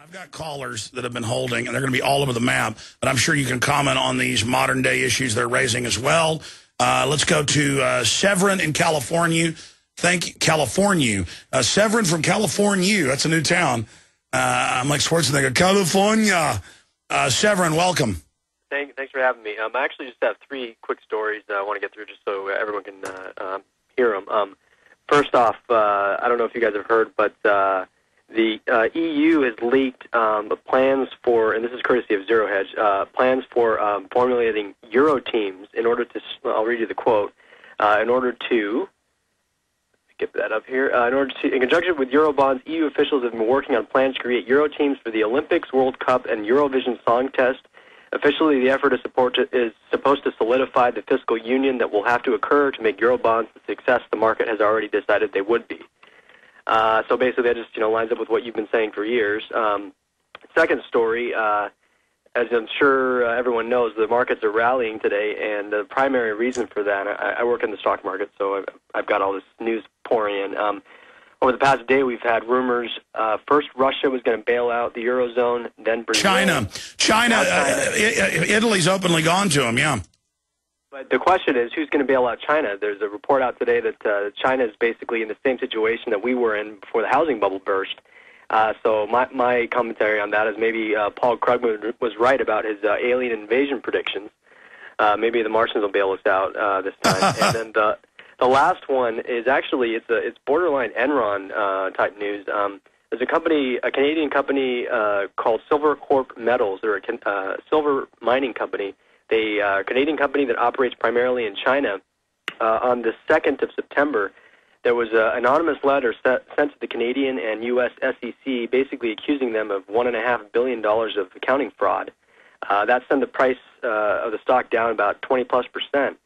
I've got callers that have been holding, and they're going to be all over the map, but I'm sure you can comment on these modern-day issues they're raising as well. Let's go to Severin in California. California. Severin from California. That's a new town. I'm like Schwarzenegger. California. Severin, welcome. Thanks for having me. I actually just have three quick stories that I want to get through just so everyone can hear them. First off, I don't know if you guys have heard, but the EU has leaked plans for, and this is courtesy of Zero Hedge, plans for formulating Euro teams in order to, I'll read you the quote, in order to, get that up here, in conjunction with Eurobonds, EU officials have been working on plans to create Euro teams for the Olympics, World Cup, and Eurovision Song Test. Officially, the effort is supposed to solidify the fiscal union that will have to occur to make Eurobonds the success the market has already decided they would be. So basically, that just lines up with what you've been saying for years. Second story, as I'm sure everyone knows, the markets are rallying today, and the primary reason for that, I work in the stock market, so I've got all this news pouring in. Over the past day, we've had rumors. First, Russia was going to bail out the Eurozone, then Brazil. China. Italy's openly gone to them, yeah. But the question is, who's going to bail out China? There's a report out today that China is basically in the same situation that we were in before the housing bubble burst. So my commentary on that is maybe Paul Krugman was right about his alien invasion predictions. Maybe the Martians will bail us out this time. And then the last one is actually it's borderline Enron type news. There's a Canadian company called Silver Corp Metals. They're a silver mining company. A Canadian company that operates primarily in China. On the 2nd of September, there was an anonymous letter sent to the Canadian and U.S. SEC basically accusing them of $1.5 billion of accounting fraud. That sent the price of the stock down about 20+%.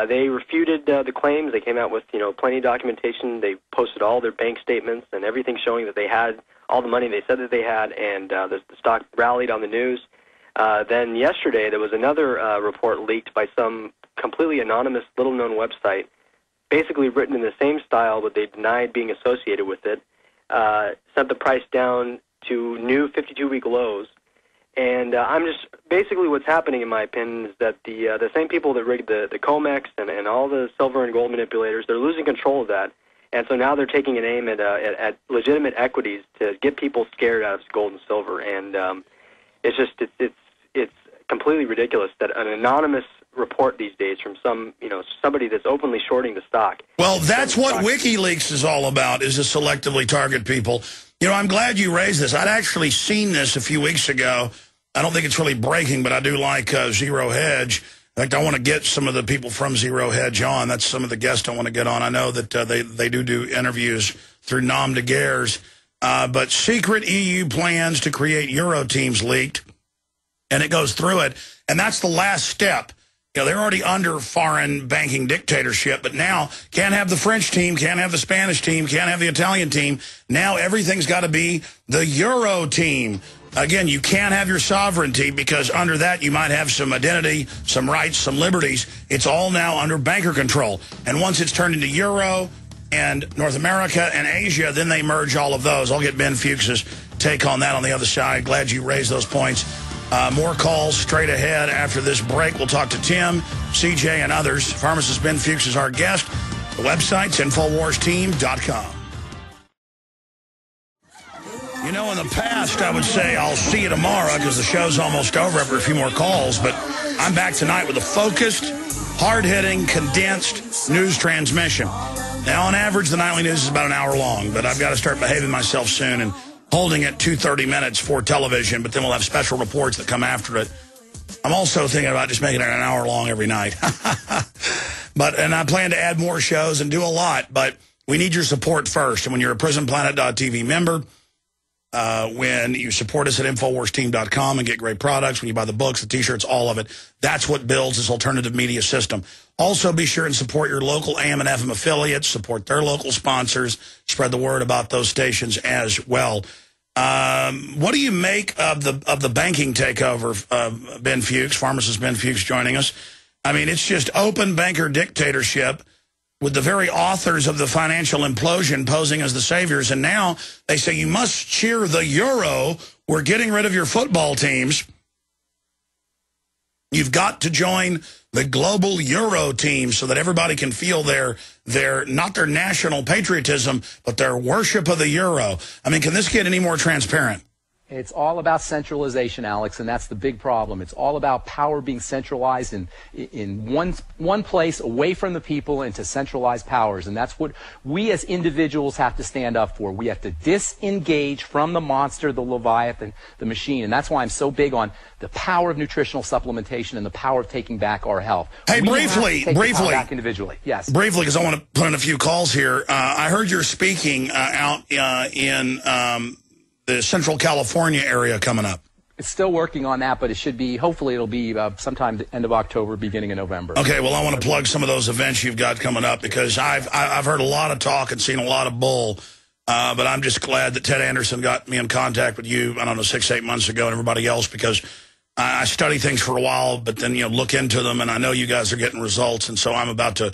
They refuted the claims. They came out with plenty of documentation. They posted all their bank statements and everything showing that they had all the money they said that they had, and the stock rallied on the news. Then yesterday, there was another report leaked by some completely anonymous, little-known website, basically written in the same style, but they denied being associated with it, sent the price down to new 52-week lows. And I'm just, basically what's happening, in my opinion, is that the same people that rigged the COMEX and all the silver and gold manipulators, they're losing control of that. And so now they're taking an aim at legitimate equities to get people scared out of gold and silver. And it's completely ridiculous that an anonymous report these days from somebody that's openly shorting the stock. Well, that's what WikiLeaks is all about, is to selectively target people. I'm glad you raised this. I'd actually seen this a few weeks ago. I don't think it's really breaking, but I do like Zero Hedge. In fact, I want to get some of the people from Zero Hedge on. That's some of the guests I want to get on. I know that they do interviews through Nom de Guerre's. But secret EU plans to create Euro teams leaked. And it goes through it, and that's the last step. They're already under foreign banking dictatorship, but now can't have the French team, can't have the Spanish team, can't have the Italian team. Now everything's got to be the Euro team. Again, you can't have your sovereignty because under that you might have some identity, some rights, some liberties. It's all now under banker control. And once it's turned into Euro and North America and Asia, then they merge all of those. I'll get Ben Fuchs's take on that on the other side. Glad you raised those points. More calls straight ahead after this break. We'll talk to Tim, CJ, and others. Pharmacist Ben Fuchs is our guest. The website's InfoWarsTeam.com. In the past, I would say I'll see you tomorrow because the show's almost over after a few more calls, but I'm back tonight with a focused, hard-hitting, condensed news transmission. Now, on average, the nightly news is about an hour long, but I've got to start behaving myself soon and holding it 2:30 minutes for television, but then we'll have special reports that come after it. I'm also thinking about just making it an hour long every night. And I plan to add more shows and do a lot, but we need your support first. And when you're a PrisonPlanet.tv member, when you support us at InfoWarsTeam.com and get great products, when you buy the books, the T-shirts, all of it, that's what builds this alternative media system. Also, be sure and support your local AM and FM affiliates, support their local sponsors, spread the word about those stations as well. What do you make of the banking takeover, Ben Fuchs, pharmacist Ben Fuchs joining us? I mean, it's just open banker dictatorship with the very authors of the financial implosion posing as the saviors. And now they say you must cheer the euro we're getting rid of your football teams. You've got to join the global Euro team so that everybody can feel not their national patriotism, but their worship of the Euro. I mean, can this get any more transparent? It's all about centralization, Alex, and that's the big problem. It's all about power being centralized in one place, away from the people, into centralized powers. And that's what we as individuals have to stand up for. We have to disengage from the monster, the Leviathan, the machine. And that's why I'm so big on the power of nutritional supplementation and the power of taking back our health. Hey, briefly, back individually. Yes. Briefly, because I want to put in a few calls here. I heard you're speaking out in the Central California area coming up. It's still working on that, but it should be, hopefully it'll be sometime the end of October, beginning of November. Okay, well, I want to plug some of those events you've got coming up, because I've heard a lot of talk and seen a lot of bull, but I'm just glad that Ted Anderson got me in contact with you, I don't know, 6-8 months ago, and everybody else, because I study things for a while, but then, look into them, and I know you guys are getting results, and so I'm about to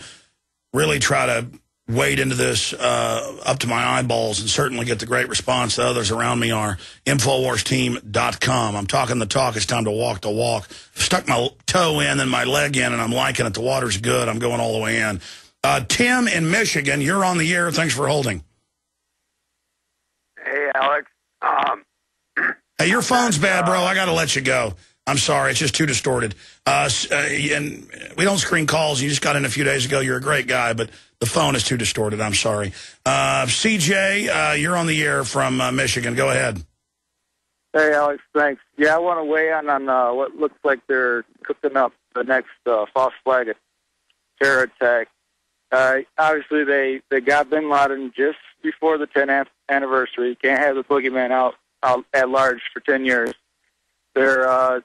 really try to wade into this up to my eyeballs and certainly get the great response that others around me are. InfoWarsTeam.com. I'm talking the talk. It's time to walk the walk. Stuck my toe in and my leg in, and I'm liking it. The water's good. I'm going all the way in. Tim in Michigan, you're on the air. Thanks for holding. Hey, Alex. Hey, your phone's bad, bro. I got to let you go. I'm sorry. It's just too distorted. And we don't screen calls. You just got in a few days ago. You're a great guy, but the phone is too distorted. I'm sorry. CJ, you're on the air from Michigan. Go ahead. Hey, Alex. Thanks. Yeah, I want to weigh in on what looks like they're cooking up the next false flag terror attack. Obviously, they got Bin Laden just before the 10th anniversary. You can't have the boogeyman out at large for 10 years. They're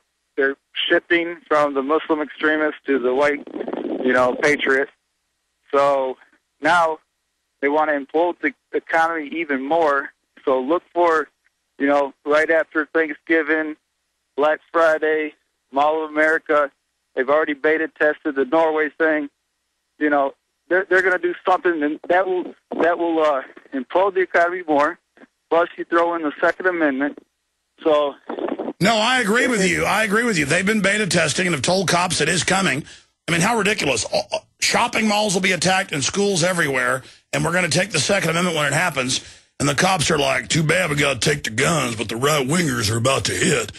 shifting from the Muslim extremists to the white, patriot. So now they want to implode the economy even more. So look for, right after Thanksgiving, Black Friday, Mall of America. They've already beta tested the Norway thing. They're going to do something and that will implode the economy more. Plus, you throw in the Second Amendment. So. No, I agree with you. I agree with you. They've been beta testing and have told cops it is coming. I mean, how ridiculous. Shopping malls will be attacked and schools everywhere, and we're going to take the Second Amendment when it happens. And the cops are like, too bad we got to take the guns, but the right-wingers are about to hit.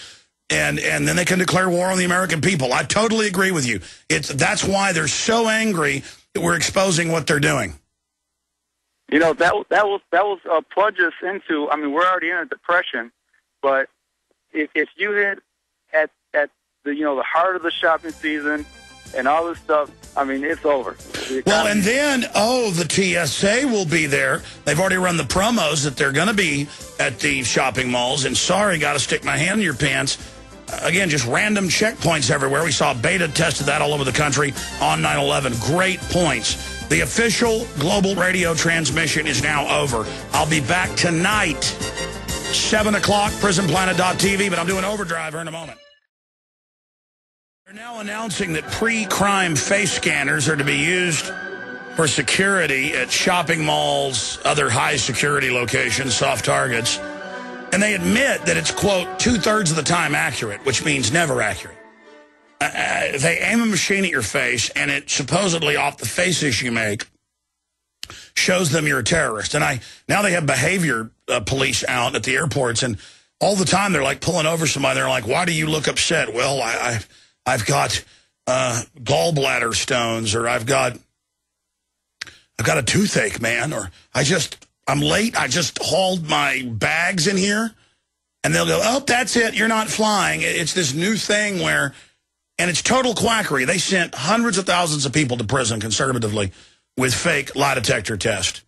And then they can declare war on the American people. I totally agree with you. That's why they're so angry that we're exposing what they're doing. That will plunge us into, we're already in a depression, but if you hit at the heart of the shopping season and all this stuff, it's over. Well, and then, the TSA will be there. They've already run the promos that they're going to be at the shopping malls. And sorry, got to stick my hand in your pants. Again, just random checkpoints everywhere. We saw beta tested that all over the country on 9/11. Great points. The official global radio transmission is now over. I'll be back tonight, 7 o'clock, prisonplanet.tv, but I'm doing overdrive here in a moment. They're now announcing that pre-crime face scanners are to be used for security at shopping malls, other high-security locations, soft targets. And they admit that it's, quote, 2/3 of the time accurate, which means never accurate. They aim a machine at your face, and it supposedly, off the faces you make, shows them you're a terrorist. And now they have behavior police out at the airports, and all the time they're like pulling over somebody. They're like, why do you look upset? Well, I've got gallbladder stones, or I've got a toothache, man, or I'm late. I just hauled my bags in here. And they'll go, oh, that's it. You're not flying. It's this new thing where, and it's total quackery. They sent hundreds of thousands of people to prison conservatively with fake lie detector tests.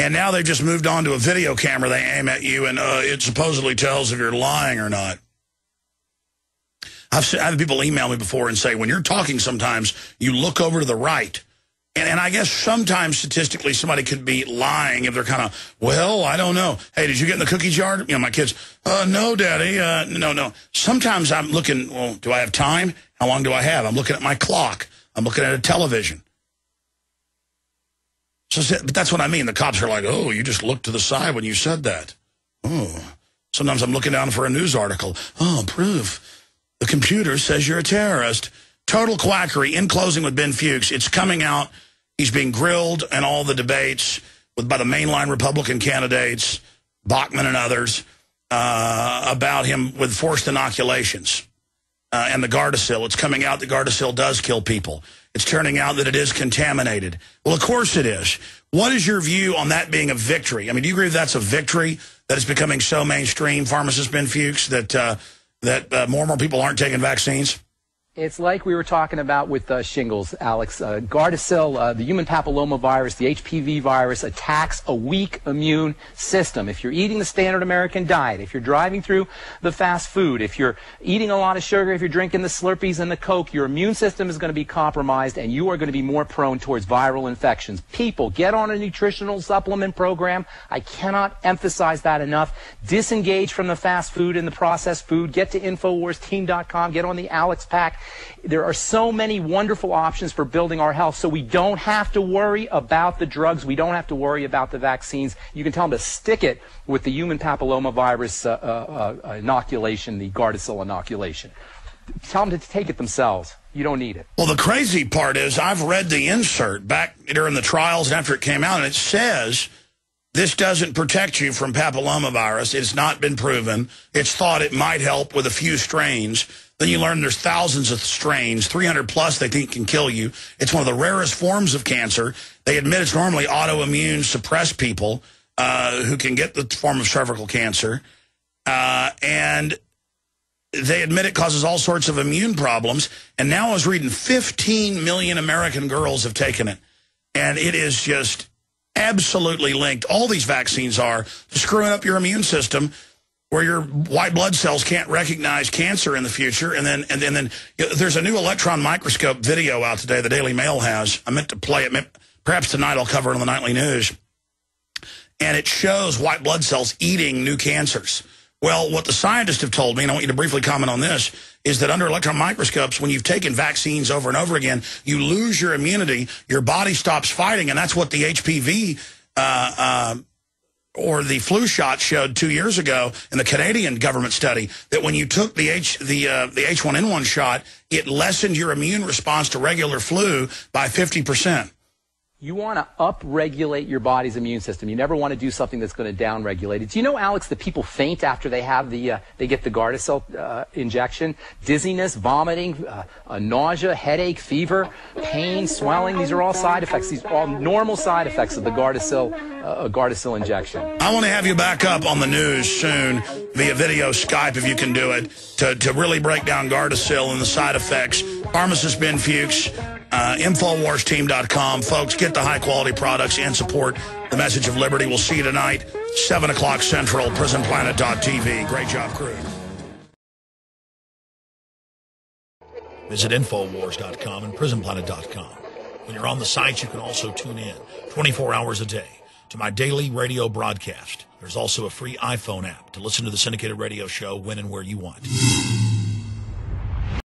And now they've just moved on to a video camera they aim at you, and it supposedly tells if you're lying or not. I've had people email me before and say, when you're talking sometimes, you look over to the right. And I guess sometimes statistically somebody could be lying if they're kind of, well, I don't know. Hey, did you get in the cookie jar? My kids, no, Daddy, no. Sometimes I'm looking, well, do I have time? How long do I have? I'm looking at my clock. I'm looking at a television. But that's what I mean. The cops are like, oh, you just looked to the side when you said that. Oh. Sometimes I'm looking down for a news article. Oh, proof. The computer says you're a terrorist. Total quackery. In closing with Ben Fuchs, it's coming out. He's being grilled in all the debates by the mainline Republican candidates, Bachmann and others, about him with forced inoculations and the Gardasil. It's coming out that Gardasil does kill people. It's turning out that it is contaminated. Well, of course it is. What is your view on that being a victory? I mean, do you agree that's a victory, that it's becoming so mainstream, pharmacist Ben Fuchs, that more and more people aren't taking vaccines? It's like we were talking about with shingles, Alex. Gardasil, the human papillomavirus, the HPV virus, attacks a weak immune system. If you're eating the standard American diet, if you're driving through the fast food, if you're eating a lot of sugar, if you're drinking the Slurpees and the Coke, your immune system is going to be compromised and you are going to be more prone towards viral infections. People, get on a nutritional supplement program. I cannot emphasize that enough. Disengage from the fast food and the processed food. Get to InfoWarsTeam.com. Get on the Alex Pack. There are so many wonderful options for building our health, so we don't have to worry about the drugs. We don't have to worry about the vaccines. You can tell them to stick it with the human papillomavirus inoculation, the Gardasil inoculation. Tell them to take it themselves. You don't need it. Well, the crazy part is I've read the insert back during the trials and after it came out, and it says this doesn't protect you from papillomavirus. It's not been proven. It's thought it might help with a few strains. Then you learn there's thousands of strains, 300 plus they think can kill you. It's one of the rarest forms of cancer. They admit it's normally autoimmune suppressed people who can get the form of cervical cancer. And they admit it causes all sorts of immune problems. And now I was reading 15 million American girls have taken it. And it is just absolutely linked. All these vaccines are to screwing up your immune system, where your white blood cells can't recognize cancer in the future. And then there's a new electron microscope video out today the Daily Mail has. I meant to play it. Perhaps tonight I'll cover it on the nightly news. And it shows white blood cells eating new cancers. Well, what the scientists have told me, and I want you to briefly comment on this, is that under electron microscopes, when you've taken vaccines over and over again, you lose your immunity, your body stops fighting, and that's what the HPV or the flu shot showed 2 years ago in the Canadian government study, that when you took the H1N1 shot, it lessened your immune response to regular flu by 50%. You want to up-regulate your body's immune system. You never want to do something that's going to down-regulate it. Do you know, Alex, that people faint after they have they get the Gardasil injection? Dizziness, vomiting, nausea, headache, fever, pain, swelling. These are all side effects. These are all normal side effects of the Gardasil injection. I want to have you back up on the news soon via video Skype, if you can do it, to really break down Gardasil and the side effects. Pharmacist Ben Fuchs. InfoWarsTeam.com. Folks, get the high-quality products and support the message of liberty. We'll see you tonight, 7 o'clock Central, PrisonPlanet.tv. Great job, crew. Visit InfoWars.com and PrisonPlanet.com. When you're on the sites, you can also tune in 24 hours a day to my daily radio broadcast. There's also a free iPhone app to listen to the syndicated radio show when and where you want.